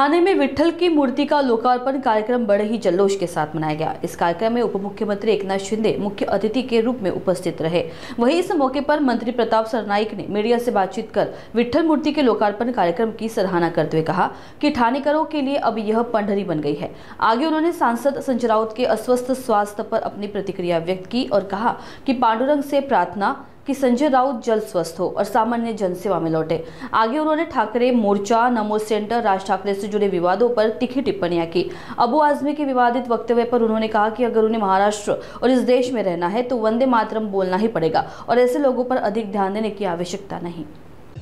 ठाणे में विट्ठल की मूर्ति का लोकार्पण कार्यक्रम बड़े ही जल्लोष के साथ मनाया गया। इस कार्यक्रम में उप मुख्यमंत्री एकनाथ शिंदे मुख्य अतिथि के रूप में उपस्थित रहे। वहीं इस मौके पर मंत्री प्रताप सरनाईक ने मीडिया से बातचीत कर विट्ठल मूर्ति के लोकार्पण कार्यक्रम की सराहना करते हुए कहा कि ठाणेकरों के लिए अब यह पंढरी बन गई है। आगे उन्होंने सांसद संजय राउत के अस्वस्थ स्वास्थ्य पर अपनी प्रतिक्रिया व्यक्त की और कहा कि पांडुरंग से प्रार्थना कि संजय राउत जल्द स्वस्थ हो और सामान्य जनसेवा में लौटे। आगे उन्होंने ठाकरे मोर्चा, नमो सेंटर, राज ठाकरे से जुड़े विवादों पर तीखी टिप्पणियां की। अबू आजमी के विवादित वक्तव्य पर उन्होंने कहा कि अगर उन्हें महाराष्ट्र और इस देश में रहना है तो वंदे मातरम बोलना ही पड़ेगा और ऐसे लोगों पर अधिक ध्यान देने की आवश्यकता नहीं।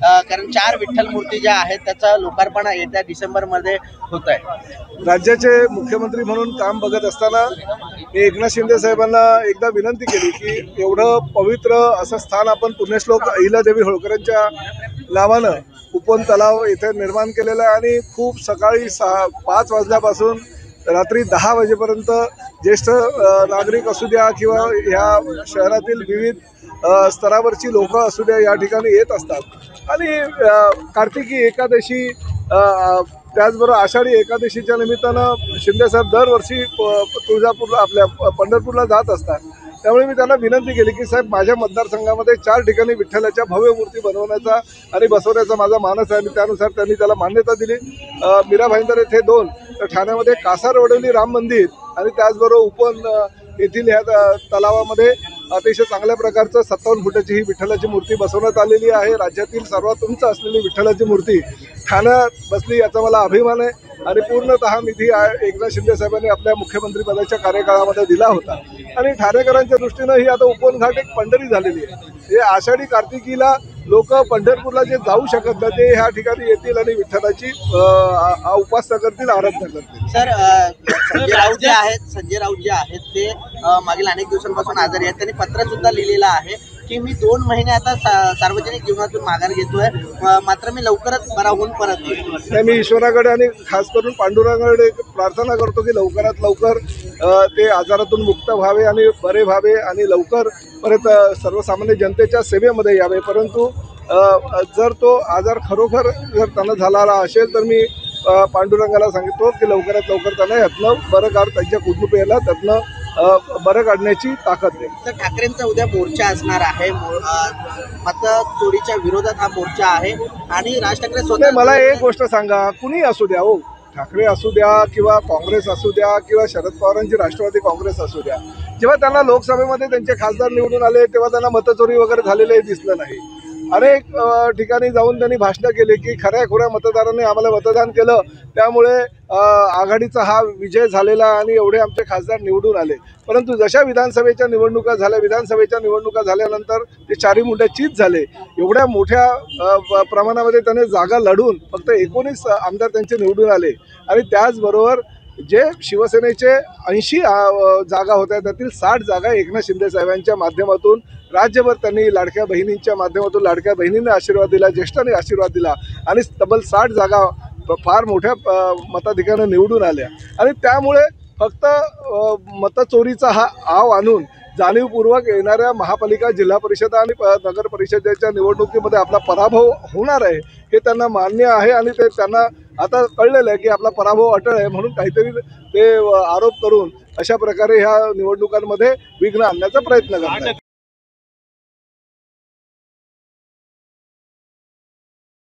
कारण 4 विठ्ठल मूर्ती ज्या आहेत त्याचं लोकार्पण येत्या डिसेंबरमध्ये होत आहे। राज्याचे मुख्यमंत्री म्हणून काम बघत असताना मी एकनाथ शिंदे साहेबांना एकदा विनंती केली की एवढं पवित्र असं स्थान आपण पुण्यश्लोक अहिल्यादेवी होळकरांच्या नावानं उपवन तलाव इथे निर्माण केलेलं आहे आणि खूप सकाळी 5 वाजल्यापासून रात्री 10 वाजेपर्यंत ज्येष्ठ नागरिक असू द्या किंवा ह्या शहरातील विविध स्तरावरची लोक असू द्या या ठिकाणी येत असतात आणि कार्तिकी एकादशी त्याचबरोबर आषाढी एकादशीच्या निमित्तानं शिंदे साहेब दरवर्षी तुळजापूरला आपल्या पंढरपूरला जात असतात। त्यामुळे मी त्यांना विनंती केली की साहेब माझ्या मतदारसंघामध्ये 4 ठिकाणी विठ्ठलाच्या भव्य मूर्ती बनवण्याचा आणि बसवण्याचा माझा मानस आहे आणि त्यानुसार त्यांनी त्याला मान्यता दिली। मीरा भाईंदर येथे 2, तर ठाण्यामध्ये कासारवडवली राम मंदिर आणि त्याचबरोबर उपवन येथील ह्या तलावामध्ये अतिशय चांगल्या प्रकारचं 57 फुटाची ही विठ्ठलाची मूर्ती बसवण्यात आलेली आहे। राज्यातील सर्वात उंच असलेली विठ्ठलाची मूर्ती ठाण्यात बसली याचा मला अभिमान आहे आणि पूर्णतः निधी एकनाथ शिंदे साहेबांनी आपल्या मुख्यमंत्रीपदाच्या कार्यकाळामध्ये दिला होता आणि ठाणेकरांच्या दृष्टीनं ही आता उपवन घाट एक पंढरी झालेली आहे। हे आषाढी कार्तिकीला लोक पंढरपूरला जे जाऊ शकत नाही ते ह्या ठिकाणी येतील आणि विठ्ठलाची उपासना करतील, आराधना करतील। सर संजय राऊत जे आहेत ते मागील अनेक दिवसांपासून आजारी आहेत। त्यांनी पत्र सुद्धा लिहिलेलं आहे की मी 2 महिने आता सार्वजनिक जीवनातून माघार घेतोय, मात्र मी लवकरच बरा होऊन परत येईल। मी ईश्वराकडे आणि खास करून पांडुरंगाकडे प्रार्थना करतो की लवकरात लवकर ते आजारातून मुक्त व्हावे आणि बरे व्हावे आणि लवकर परत सर्वसामान्य जनतेच्या सेवेमध्ये यावे। परंतु जर तो आजार खरोखर जर त्यांना झाला असेल तर मी पांडुरंगाला सांगिततो की लवकरात लवकर त्यांना यातनं बरं काढ, त्यांच्या कुटुंबियाला त्यातनं बरं काढण्याची ताकद आहे। तर ठाकरेंचा उद्या मोर्चा असणार आहे, मत चोरीच्या विरोधात हा मोर्चा आहे आणि राज ठाकरे स्वतः मला एक गोष्ट सांगा, कुणी असू द्या हो, ठाकरे असू द्या किंवा काँग्रेस असू द्या किंवा शरद पवारांची राष्ट्रवादी काँग्रेस असू द्या, जेव्हा त्यांना लोकसभेमध्ये त्यांचे खासदार निवडून आले तेव्हा त्यांना मतचोरी वगैरे झालेले दिसलं नाही। अनेक ठिकाणी जाऊन त्यांनी भाषणं केली की खऱ्या खुऱ्या मतदारांनी आम्हाला मतदान केलं त्यामुळे आघाडीचा हा विजय झालेला आणि एवढे आमचे खासदार निवडून आले। परंतु जशा विधानसभेच्या निवडणुका झाल्यानंतर ते चारी मुंड्या चीत झाले। एवढ्या मोठ्या प्रमाणामध्ये त्याने जागा लढून फक्त 19 आमदार त्यांचे निवडून आले आणि त्याचबरोबर जे शिवसेनेचे 80 जागा होत्या त्यातील 60 जागा एकनाथ शिंदे साहेबांच्या माध्यमातून राज्यभर त्यांनी लाडक्या बहिणींच्या माध्यमातून लाडक्या बहिणींना आशीर्वाद दिला, ज्येष्ठांनी आशीर्वाद दिला आणि तब्बल 60 जागा फार मोठ्या मताधिक्याने निवडून आल्या आणि त्यामुळे फक्त मतचोरीचा हा आव आणून जाणीवपूर्वक येणाऱ्या महापालिका, जिल्हा परिषद आणि नगर परिषदेच्या निवडणुकीमध्ये आपला पराभव होणार आहे हे त्यांना मान्य आहे आणि ते त्यांना आता कळलेलं आहे की आपला पराभव अटळ आहे, म्हणून काहीतरी ते आरोप करून अशा प्रकारे ह्या निवडणुकांमध्ये विघ्न आणण्याचा प्रयत्न करतात।